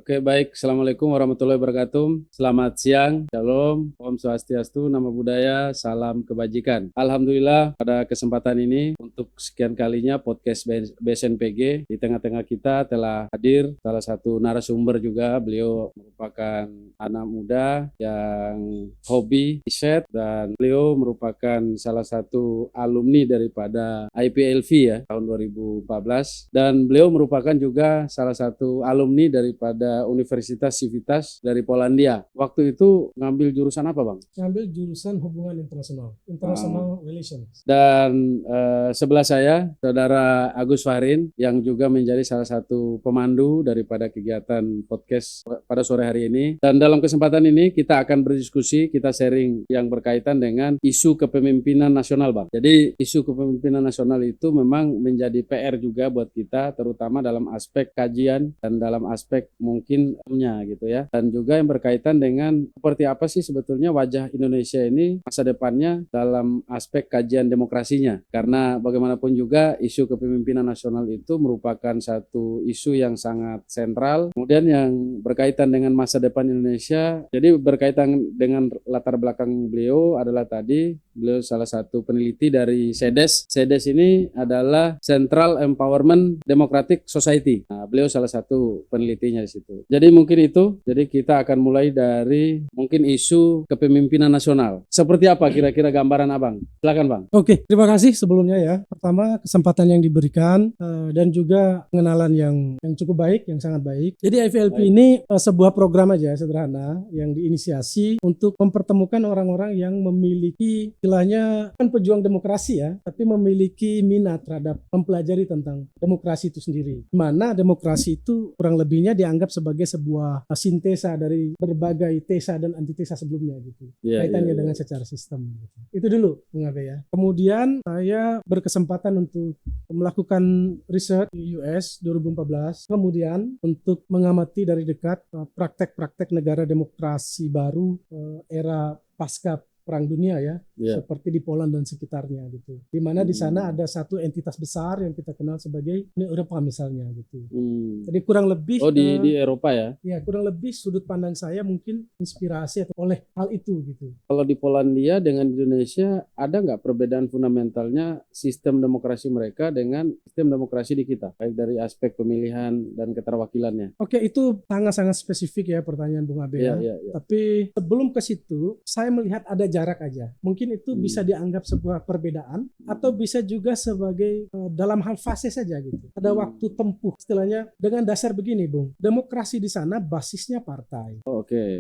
Oke, baik. Assalamualaikum warahmatullahi wabarakatuh. Selamat siang, shalom, Om Swastiastu, Namo Buddhaya, salam kebajikan. Alhamdulillah pada kesempatan ini untuk sekian kalinya podcast BSNPG di tengah-tengah kita telah hadir salah satu narasumber juga. Beliau merupakan anak muda yang hobi riset dan beliau merupakan salah satu alumni daripada IPLV ya tahun 2014 dan beliau merupakan juga salah satu alumni daripada Universitas Civitas dari Polandia. Waktu itu ngambil jurusan apa, Bang? Ngambil jurusan hubungan international relations. Dan sebelah saya, Saudara Agus Fahrin yang juga menjadi salah satu pemandu daripada kegiatan podcast pada sore hari ini. Dan dalam kesempatan ini kita akan berdiskusi, kita sharing yang berkaitan dengan isu kepemimpinan nasional, Bang. Jadi isu kepemimpinan nasional itu memang menjadi PR juga buat kita, terutama dalam aspek kajian dan dalam aspek mungkin gitu ya, dan juga yang berkaitan dengan seperti apa sih sebetulnya wajah Indonesia ini masa depannya dalam aspek kajian demokrasinya, karena bagaimanapun juga isu kepemimpinan nasional itu merupakan satu isu yang sangat sentral, kemudian yang berkaitan dengan masa depan Indonesia. Jadi berkaitan dengan latar belakang beliau adalah tadi beliau salah satu peneliti dari CEDES. CEDES ini adalah Central Empowerment Democratic Society. Nah, beliau salah satu penelitinya di situ. Jadi mungkin itu. Jadi kita akan mulai dari mungkin isu kepemimpinan nasional. Seperti apa kira-kira gambaran Abang? Silakan, Bang. Oke, terima kasih sebelumnya ya. Pertama, kesempatan yang diberikan dan juga pengenalan yang cukup baik, yang sangat baik. Jadi IVLP ini sebuah program aja sederhana yang diinisiasi untuk mempertemukan orang-orang yang memiliki istilahnya kan pejuang demokrasi ya, tapi memiliki minat terhadap mempelajari tentang demokrasi itu sendiri. Di mana demokrasi itu kurang lebihnya dianggap sebagai sebuah sintesa dari berbagai tesa dan antitesa sebelumnya gitu. Kaitannya dengan secara sistem gitu. Itu dulu Bung Abe ya. Kemudian saya berkesempatan untuk melakukan riset di US 2014. Kemudian untuk mengamati dari dekat praktek-praktek negara demokrasi baru era pasca Perang Dunia ya, seperti di Poland dan sekitarnya gitu. Di mana di sana ada satu entitas besar yang kita kenal sebagai Uni Eropa misalnya gitu. Jadi kurang lebih di Eropa ya. Ya, kurang lebih sudut pandang saya mungkin inspirasi atau oleh hal itu gitu. Kalau di Polandia dengan Indonesia ada nggak perbedaan fundamentalnya sistem demokrasi mereka dengan sistem demokrasi di kita, baik dari aspek pemilihan dan keterwakilannya? Oke, itu sangat-sangat spesifik ya pertanyaan Bung Abe ya. Tapi sebelum ke situ, saya melihat ada jarak aja. Mungkin itu bisa dianggap sebuah perbedaan atau bisa juga sebagai dalam hal fase saja gitu. Ada waktu tempuh, istilahnya dengan dasar begini, Bung. Demokrasi di sana basisnya partai.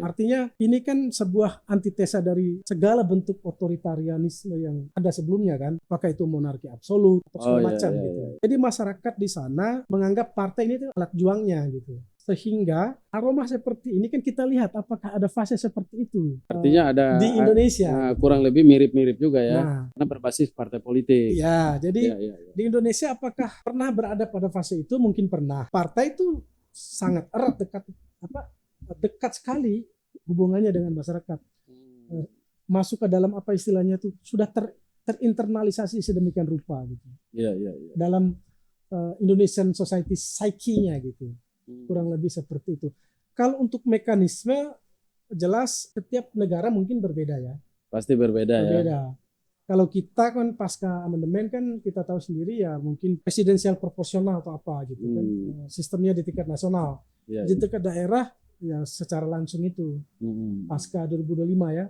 Artinya ini kan sebuah antitesa dari segala bentuk otoritarianisme yang ada sebelumnya kan. Apakah itu monarki absolut atau segala macam gitu. Jadi masyarakat di sana menganggap partai ini alat juangnya gitu. Sehingga aroma seperti ini kan kita lihat apakah ada fase seperti itu. Artinya ada di Indonesia. Kurang lebih mirip-mirip juga ya, karena berbasis partai politik. Ya, jadi di Indonesia apakah pernah berada pada fase itu? Mungkin pernah. Partai itu sangat erat, dekat sekali hubungannya dengan masyarakat. Masuk ke dalam apa istilahnya itu sudah terinternalisasi sedemikian rupa gitu. Dalam Indonesian society psyche-nya gitu. Kurang lebih seperti itu. Kalau untuk mekanisme jelas setiap negara mungkin berbeda ya. Pasti berbeda ya. Kalau kita kan pasca amandemen kan kita tahu sendiri ya mungkin presidensial proporsional atau apa gitu kan. Sistemnya di tingkat nasional. Di tingkat daerah ya secara langsung itu. Pasca 2025 ya.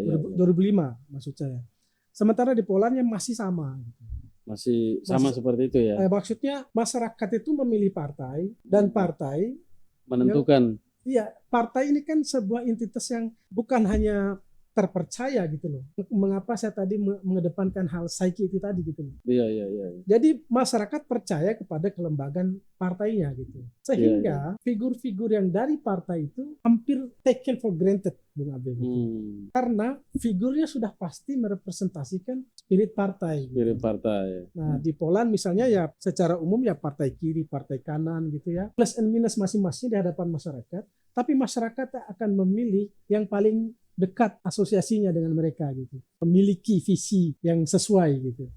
2005 maksud saya. Sementara di Polandia masih sama gitu. Masih sama seperti itu ya. Maksudnya masyarakat itu memilih partai dan partai menentukan. Partai ini kan sebuah entitas yang bukan hanya terpercaya gitu loh. Mengapa saya tadi mengedepankan hal psyche itu tadi gitu loh. Jadi masyarakat percaya kepada kelembagaan partainya gitu. Sehingga figur-figur yang dari partai itu hampir taken for granted Bung Abe gitu. Karena figurnya sudah pasti merepresentasikan spirit partai. Nah, di Poland misalnya ya secara umum ya partai kiri, partai kanan gitu ya. Plus and minus masing-masing di hadapan masyarakat, tapi masyarakat akan memilih yang paling dekat asosiasinya dengan mereka gitu, memiliki visi yang sesuai gitu.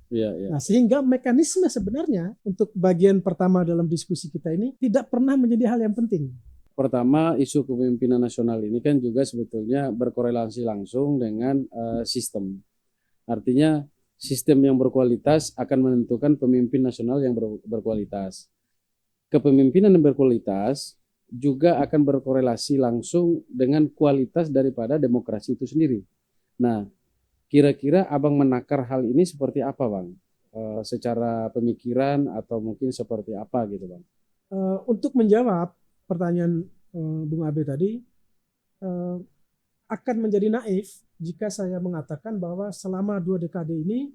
Nah, sehingga mekanisme sebenarnya untuk bagian pertama dalam diskusi kita ini tidak pernah menjadi hal yang penting. Pertama, isu kepemimpinan nasional ini kan juga sebetulnya berkorelasi langsung dengan sistem. Artinya sistem yang berkualitas akan menentukan pemimpin nasional yang berkualitas. Kepemimpinan yang berkualitas juga akan berkorelasi langsung dengan kualitas daripada demokrasi itu sendiri. Nah, kira-kira Abang menakar hal ini seperti apa, Bang? Secara pemikiran atau mungkin seperti apa gitu, Bang? Untuk menjawab pertanyaan Bung Abe tadi, akan menjadi naif jika saya mengatakan bahwa selama 2 dekade ini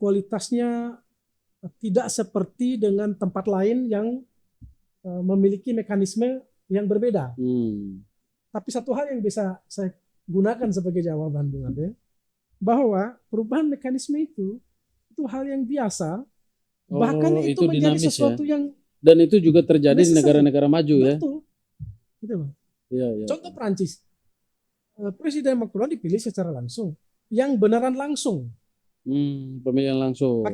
kualitasnya tidak seperti dengan tempat lain yang memiliki mekanisme yang berbeda. Tapi satu hal yang bisa saya gunakan sebagai jawaban Bung Abe, bahwa perubahan mekanisme itu hal yang biasa, bahkan itu menjadi sesuatu yang, dan itu juga terjadi di negara-negara maju. betul, ya. Gitu, Bang. Ya. Contoh Prancis, Presiden Macron dipilih secara langsung, yang beneran langsung. Pemilihan langsung.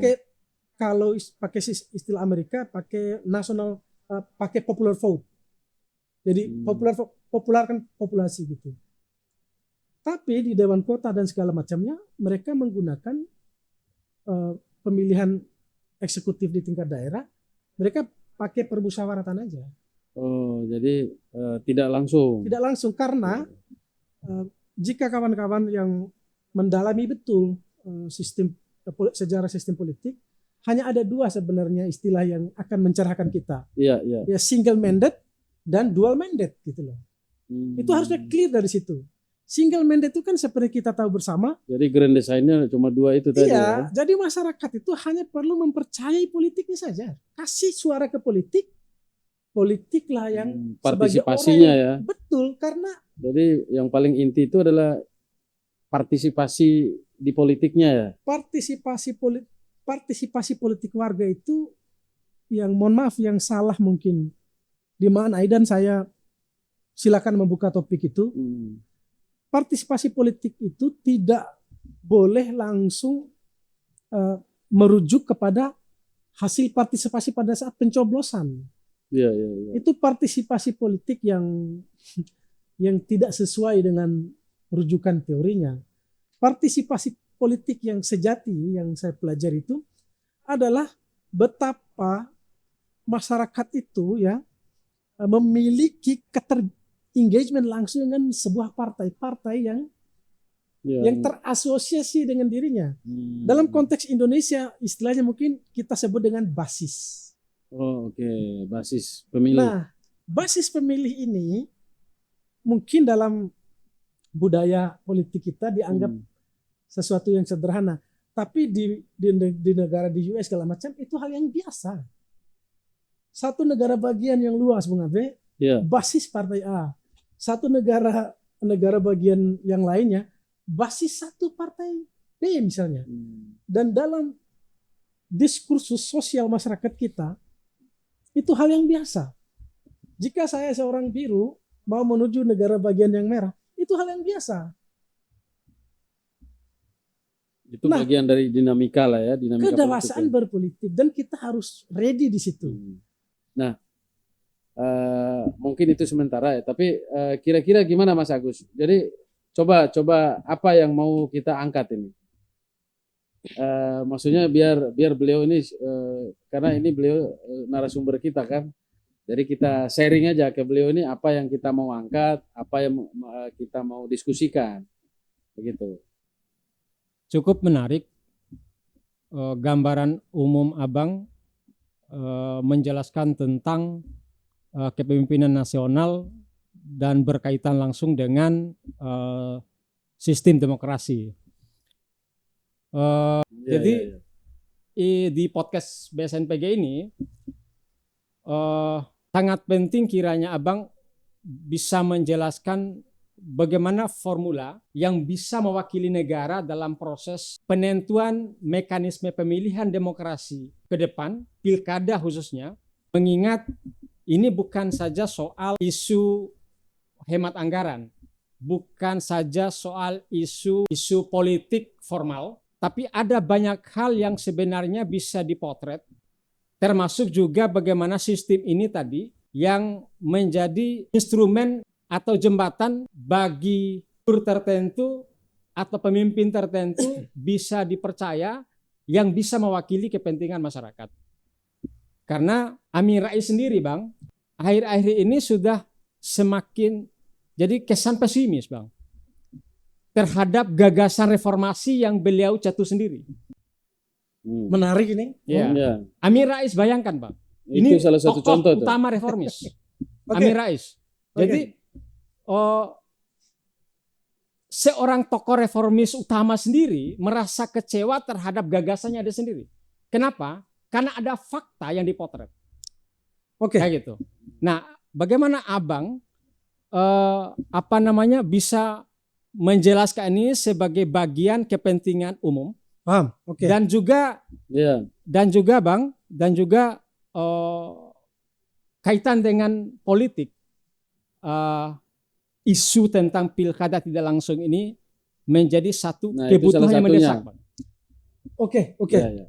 Kalau pakai istilah Amerika, pakai national, pakai popular vote. Jadi popularkan populasi gitu. Tapi di Dewan Kota dan segala macamnya, mereka menggunakan pemilihan eksekutif di tingkat daerah, mereka pakai permusyawaratan aja. Oh, jadi tidak langsung. Tidak langsung, karena jika kawan-kawan yang mendalami betul sejarah sistem politik, hanya ada 2 sebenarnya istilah yang akan mencerahkan kita. Iya. Ya, single mandate dan dual mandate gitu loh. Itu harusnya clear dari situ. Single mandate itu kan seperti kita tahu bersama. Jadi grand design-nya cuma 2 itu tadi. Iya, jadi masyarakat itu hanya perlu mempercayai politiknya saja. Kasih suara ke politik, politiklah yang partisipasinya ya. Betul, karena jadi yang paling inti itu adalah partisipasi di politiknya ya. Partisipasi politik warga itu yang, mohon maaf, yang salah mungkin di mana, dan saya silakan membuka topik itu. Partisipasi politik itu tidak boleh langsung merujuk kepada hasil partisipasi pada saat pencoblosan. Iya. Itu partisipasi politik yang tidak sesuai dengan rujukan teorinya. Partisipasi politik yang sejati yang saya pelajari itu adalah betapa masyarakat itu ya memiliki engagement langsung dengan sebuah partai yang terasosiasi dengan dirinya. Dalam konteks Indonesia, istilahnya mungkin kita sebut dengan basis. Oh, oke. Basis pemilih. Nah, basis pemilih ini mungkin dalam budaya politik kita dianggap sesuatu yang sederhana. Tapi di negara di US segala macam itu hal yang biasa. Satu negara bagian yang luas, Bung Abe, basis partai A. Satu negara bagian yang lainnya basis satu partai B misalnya. Dan dalam diskursus sosial masyarakat kita itu hal yang biasa. Jika saya seorang biru mau menuju negara bagian yang merah, itu hal yang biasa. Itu bagian dari dinamika lah ya, dinamika kedewasaan berpolitik, dan kita harus ready di situ. Nah, mungkin itu sementara ya, tapi kira-kira gimana Mas Agus? Jadi coba apa yang mau kita angkat ini? Maksudnya biar beliau ini karena ini beliau narasumber kita kan, jadi kita sharing aja ke beliau ini apa yang kita mau angkat, apa yang kita mau diskusikan, begitu. Cukup menarik gambaran umum Abang menjelaskan tentang kepemimpinan nasional dan berkaitan langsung dengan sistem demokrasi. Jadi di podcast BSNPG ini sangat penting kiranya Abang bisa menjelaskan bagaimana formula yang bisa mewakili negara dalam proses penentuan mekanisme pemilihan demokrasi ke depan, pilkada khususnya, mengingat ini bukan saja soal isu hemat anggaran, bukan saja soal isu politik formal, tapi ada banyak hal yang sebenarnya bisa dipotret, termasuk juga bagaimana sistem ini tadi yang menjadi instrumen atau jembatan bagi figur tertentu atau pemimpin tertentu bisa dipercaya yang bisa mewakili kepentingan masyarakat. Karena Amin Rais sendiri, Bang, akhir-akhir ini sudah semakin jadi kesan pesimis, Bang, terhadap gagasan reformasi yang beliau cetus sendiri. Menarik ini. Ya. Ya. Amin Rais, bayangkan, Bang. Itu Ini salah satu tokoh contoh tuh. utama reformis. Oke. Amin Rais. Jadi seorang tokoh reformis utama sendiri merasa kecewa terhadap gagasannya dia sendiri. Kenapa? Karena ada fakta yang dipotret. Oke. Kayak gitu. Nah, bagaimana Abang bisa menjelaskan ini sebagai bagian kepentingan umum Paham? Oke. dan juga Bang, kaitan dengan politik, isu tentang pilkada tidak langsung ini menjadi satu Nah, itu kebutuhan salah yang satunya. mendesak, Bang. Oke. Ya.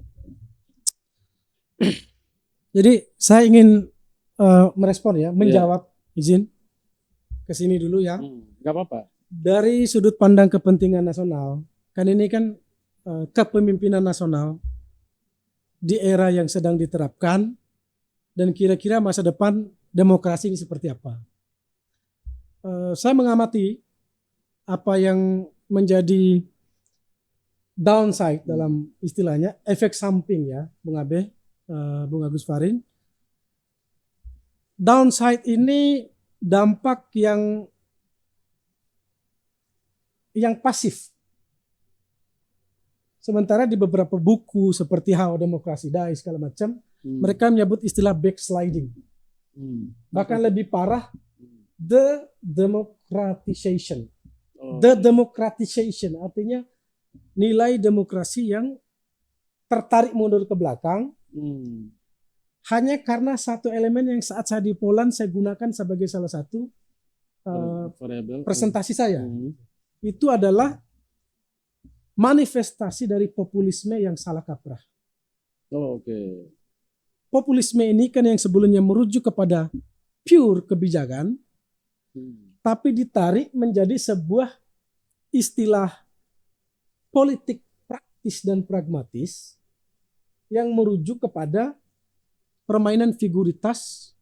Jadi saya ingin merespon ya, menjawab, izin ke sini dulu ya. Gak apa-apa. Dari sudut pandang kepentingan nasional, kan ini kan kepemimpinan nasional di era yang sedang diterapkan dan kira-kira masa depan demokrasi ini seperti apa. Saya mengamati apa yang menjadi downside dalam istilahnya, efek samping ya, Bung Abe, Bung Agus Farin. Downside ini dampak yang pasif. Sementara di beberapa buku seperti How Demokrasi Die segala macam, mereka menyebut istilah backsliding. Bahkan lebih parah, the democratization. The democratization artinya nilai demokrasi yang tertarik mundur ke belakang hanya karena satu elemen yang saat saya di Poland saya gunakan sebagai salah satu presentasi saya. Itu adalah manifestasi dari populisme yang salah kaprah. Oke. Populisme ini kan yang sebelumnya merujuk kepada pure kebijakan, tapi ditarik menjadi sebuah istilah politik praktis dan pragmatis yang merujuk kepada permainan figuritas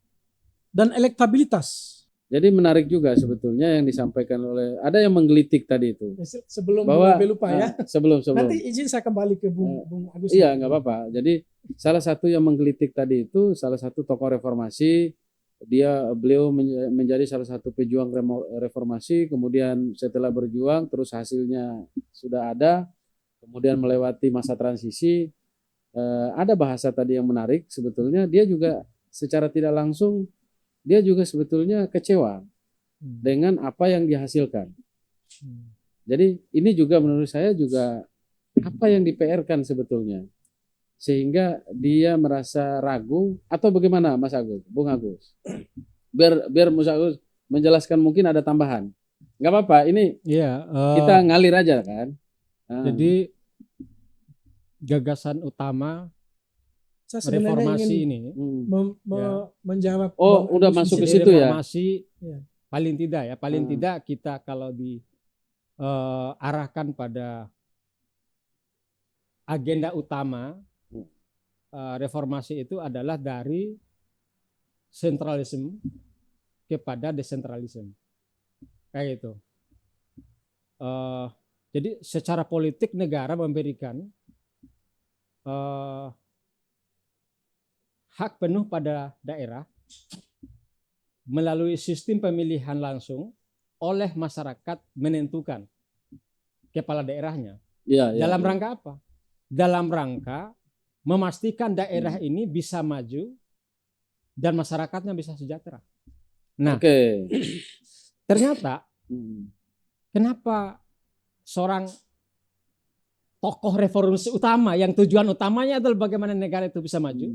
dan elektabilitas. Jadi menarik juga sebetulnya yang disampaikan oleh, ada yang menggelitik tadi itu. Sebelum Bahwa lupa ya. Sebelum. Nanti izin saya kembali ke Bung Agus. Iya, nggak apa-apa. Jadi salah satu yang menggelitik tadi itu salah satu tokoh reformasi. Beliau menjadi salah satu pejuang reformasi. Kemudian setelah berjuang, terus hasilnya sudah ada. Kemudian melewati masa transisi. Ada bahasa tadi yang menarik. Sebetulnya dia juga secara tidak langsung dia juga sebetulnya kecewa dengan apa yang dihasilkan. Jadi ini juga menurut saya juga apa yang di-PR-kan sebetulnya. Sehingga dia merasa ragu atau bagaimana Mas Agus, Bung Agus? Biar Mas Agus menjelaskan mungkin ada tambahan. Nggak apa-apa, ini kita ngalir aja kan. Jadi gagasan utama reformasi ini menjawab. Udah masuk ke situ ya. Reformasi paling tidak kita kalau diarahkan pada agenda utama reformasi itu adalah dari sentralisme kepada desentralisme, kayak gitu. Jadi secara politik negara memberikan hak penuh pada daerah melalui sistem pemilihan langsung oleh masyarakat menentukan kepala daerahnya. Dalam rangka apa? Dalam rangka memastikan daerah ini bisa maju dan masyarakatnya bisa sejahtera. Nah, ternyata kenapa seorang tokoh reformasi utama yang tujuan utamanya adalah bagaimana negara itu bisa maju,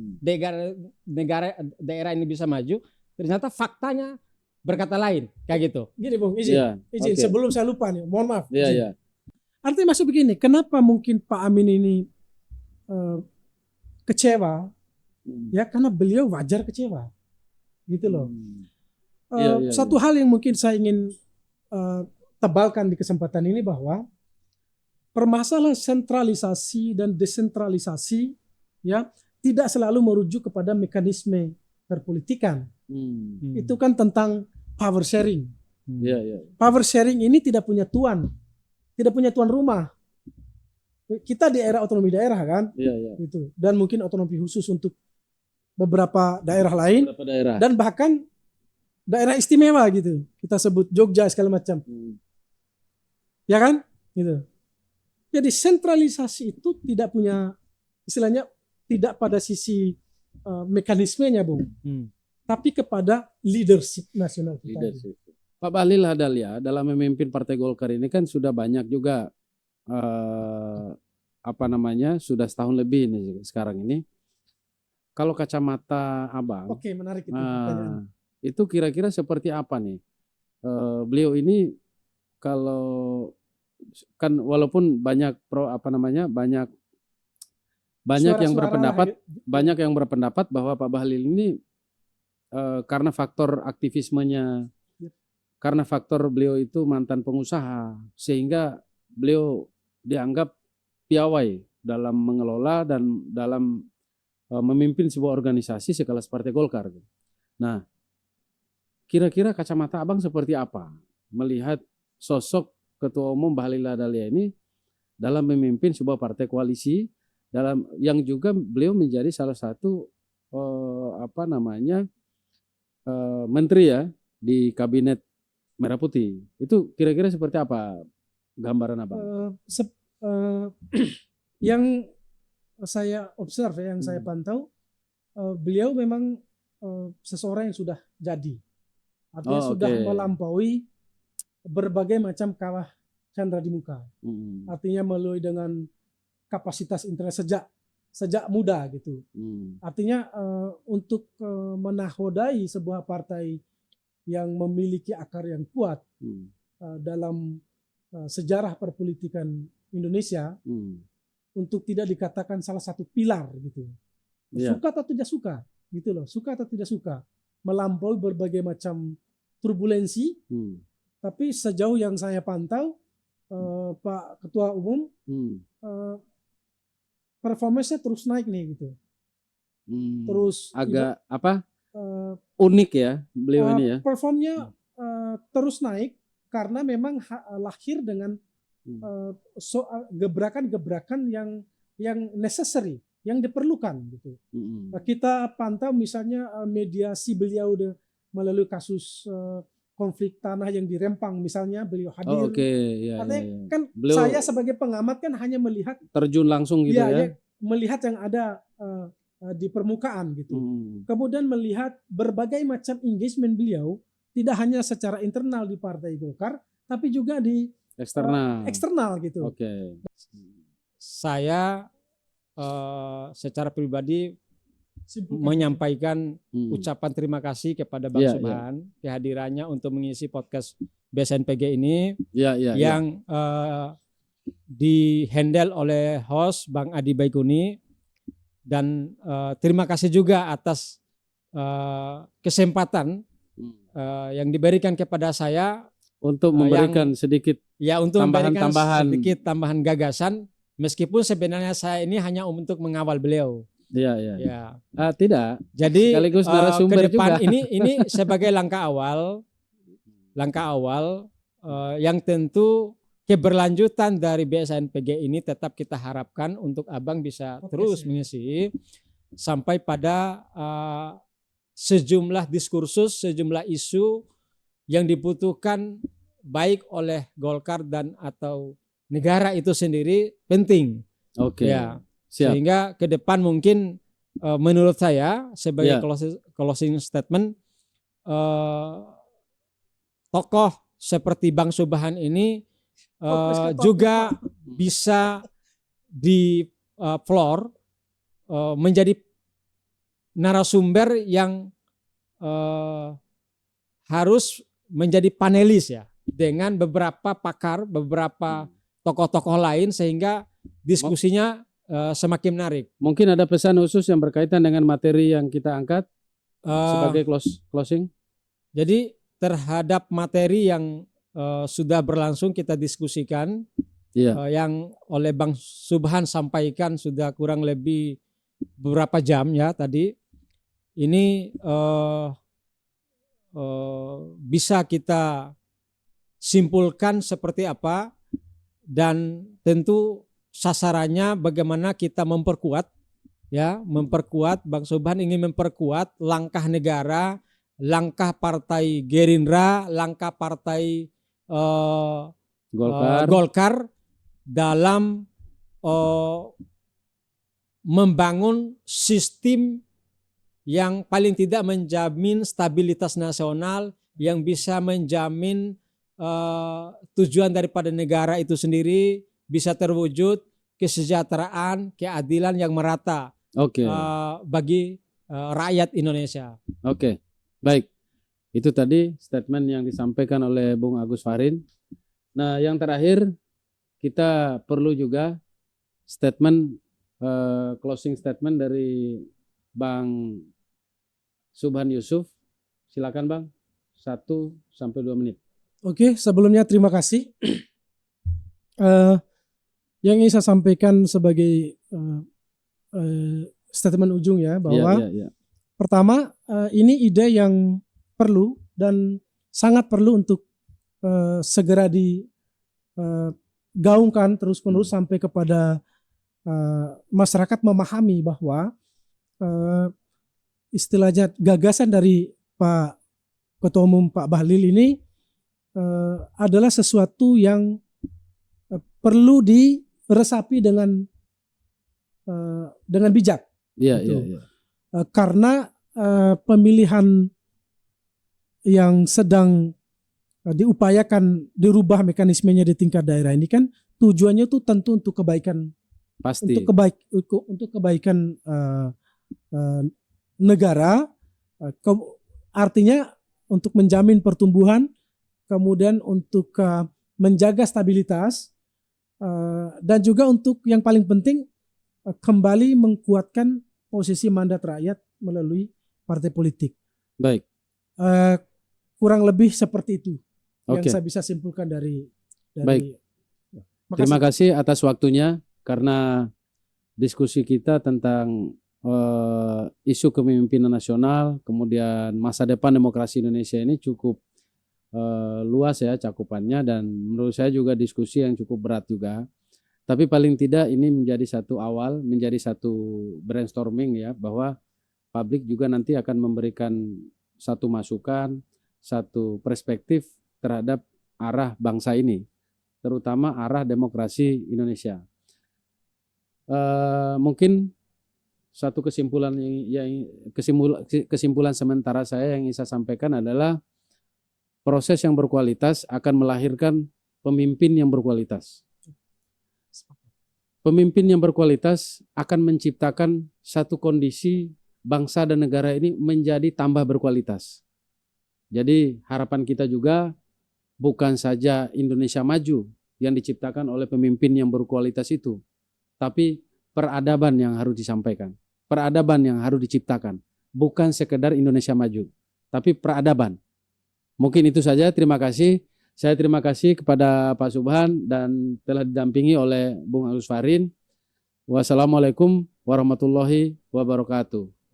daerah ini bisa maju, ternyata faktanya berkata lain, kayak gitu. Gini Bung, izin sebelum saya lupa nih, mohon maaf. Artinya maksud begini, kenapa mungkin Pak Amin ini kecewa? Ya karena beliau wajar kecewa. gitu loh. Iya, Satu hal yang mungkin saya ingin tebalkan di kesempatan ini bahwa permasalahan sentralisasi dan desentralisasi ya tidak selalu merujuk kepada mekanisme perpolitikan. Itu kan tentang power sharing. Iya. Power sharing ini tidak punya tuan rumah. Kita di era otonomi daerah kan, Iya. gitu. Dan mungkin otonomi khusus untuk beberapa daerah lain, Beberapa daerah. dan bahkan daerah istimewa gitu. Kita sebut Jogja segala macam. Ya kan? Gitu. Jadi sentralisasi itu tidak punya, istilahnya tidak pada sisi mekanismenya, Bung. Tapi kepada leadership nasional kita. Leadership. Pak Bahlil Lahadalia dalam memimpin Partai Golkar ini kan sudah banyak juga sudah setahun lebih ini sekarang ini. Kalau kacamata Abang, Oke, menarik itu pertanyaan. itu kira-kira seperti apa nih? Beliau ini kalau kan walaupun banyak banyak yang berpendapat bahwa Pak Bahlil ini karena faktor aktivismenya, karena faktor beliau itu mantan pengusaha, sehingga beliau dianggap piawai dalam mengelola dan dalam memimpin sebuah organisasi sekelas Partai Golkar. Nah, kira-kira kacamata Abang seperti apa melihat sosok Ketua Umum Bahlil Lahadalia ini dalam memimpin sebuah partai koalisi, dalam yang juga beliau menjadi salah satu menteri ya di kabinet Merah Putih. Itu kira-kira seperti apa gambaran Abang? Yang saya observe, yang saya pantau, beliau memang seseorang yang sudah jadi, artinya sudah melampaui berbagai macam kawah candra di muka. Artinya melalui dengan kapasitas internet sejak muda gitu. Artinya untuk menakodai sebuah partai yang memiliki akar yang kuat dalam sejarah perpolitikan Indonesia, untuk tidak dikatakan salah satu pilar gitu. Suka atau tidak suka gitu loh, suka atau tidak suka, melampaui berbagai macam turbulensi. Tapi sejauh yang saya pantau, Pak Ketua Umum performanya terus naik nih gitu. Terus agak unik ya beliau ini ya. Performnya terus naik karena memang lahir dengan gebrakan-gebrakan yang necessary, yang diperlukan gitu. Kita pantau misalnya mediasi beliau melalui kasus konflik tanah yang di Rempang misalnya, beliau hadir. Artinya kan beliau, saya sebagai pengamat kan hanya melihat terjun langsung gitu ya. Melihat yang ada di permukaan gitu. Kemudian melihat berbagai macam engagement beliau, tidak hanya secara internal di Partai Golkar, tapi juga di eksternal gitu. Saya secara pribadi menyampaikan ucapan terima kasih kepada Bang Subhan kehadirannya untuk mengisi podcast BSNPG ini yang di-handle oleh host Bang Adi Baikuni, dan terima kasih juga atas kesempatan yang diberikan kepada saya untuk memberikan sedikit tambahan gagasan, meskipun sebenarnya saya ini hanya untuk mengawal beliau. Tidak. Jadi narasumber ke depan juga. ini sebagai langkah awal yang tentu keberlanjutan dari BSNPG ini tetap kita harapkan untuk Abang bisa terus mengisi sampai pada sejumlah diskursus, sejumlah isu yang dibutuhkan baik oleh Golkar dan atau negara itu sendiri penting. Sehingga ke depan mungkin menurut saya sebagai closing statement, tokoh seperti Bang Subhan ini juga bisa di floor menjadi narasumber yang harus menjadi panelis ya, dengan beberapa pakar, beberapa tokoh-tokoh lain, sehingga diskusinya semakin menarik. Mungkin ada pesan khusus yang berkaitan dengan materi yang kita angkat sebagai closing. Jadi terhadap materi yang sudah berlangsung kita diskusikan, Iya. yang oleh Bang Subhan sampaikan sudah kurang lebih beberapa jam ya tadi. Ini bisa kita simpulkan seperti apa, dan tentu sasarannya bagaimana kita memperkuat Bang Subhan ingin memperkuat langkah negara, langkah partai Gerindra, langkah partai Golkar dalam membangun sistem yang paling tidak menjamin stabilitas nasional, yang bisa menjamin tujuan daripada negara itu sendiri bisa terwujud, kesejahteraan, keadilan yang merata bagi rakyat Indonesia. Oke, baik. Itu tadi statement yang disampaikan oleh Bung Agus Farin. Nah, yang terakhir kita perlu juga statement closing statement dari Bang Subhan Yusuf. Silakan Bang, 1-2 menit. Oke, sebelumnya terima kasih. Yang ingin saya sampaikan sebagai statement ujung ya, bahwa pertama ini ide yang perlu dan sangat perlu untuk segera digaungkan terus-menerus sampai kepada masyarakat memahami bahwa istilahnya gagasan dari Pak Ketua Umum Pak Bahlil ini adalah sesuatu yang perlu diresapi dengan bijak. Karena pemilihan yang sedang diupayakan dirubah mekanismenya di tingkat daerah ini kan tujuannya tuh tentu untuk kebaikan, pasti untuk kebaikan negara, artinya untuk menjamin pertumbuhan, kemudian untuk menjaga stabilitas, dan juga untuk yang paling penting kembali menguatkan posisi mandat rakyat melalui partai politik. Baik. Kurang lebih seperti itu yang saya bisa simpulkan dari. Baik. Terima kasih atas waktunya, karena diskusi kita tentang isu kepemimpinan nasional, kemudian masa depan demokrasi Indonesia ini cukup luas ya cakupannya, dan menurut saya juga diskusi yang cukup berat juga. Tapi paling tidak ini menjadi satu awal, menjadi satu brainstorming ya, bahwa publik juga nanti akan memberikan satu masukan, satu perspektif terhadap arah bangsa ini, terutama arah demokrasi Indonesia. Mungkin satu kesimpulan sementara saya yang ingin saya sampaikan adalah proses yang berkualitas akan melahirkan pemimpin yang berkualitas. Pemimpin yang berkualitas akan menciptakan satu kondisi bangsa dan negara ini menjadi tambah berkualitas. Jadi harapan kita juga bukan saja Indonesia maju yang diciptakan oleh pemimpin yang berkualitas itu, tapi peradaban yang harus disampaikan, peradaban yang harus diciptakan, bukan sekedar Indonesia maju, tapi peradaban. Mungkin itu saja, terima kasih. Saya terima kasih kepada Pak Subhan dan telah didampingi oleh Bung Agus Farin. Wassalamualaikum warahmatullahi wabarakatuh.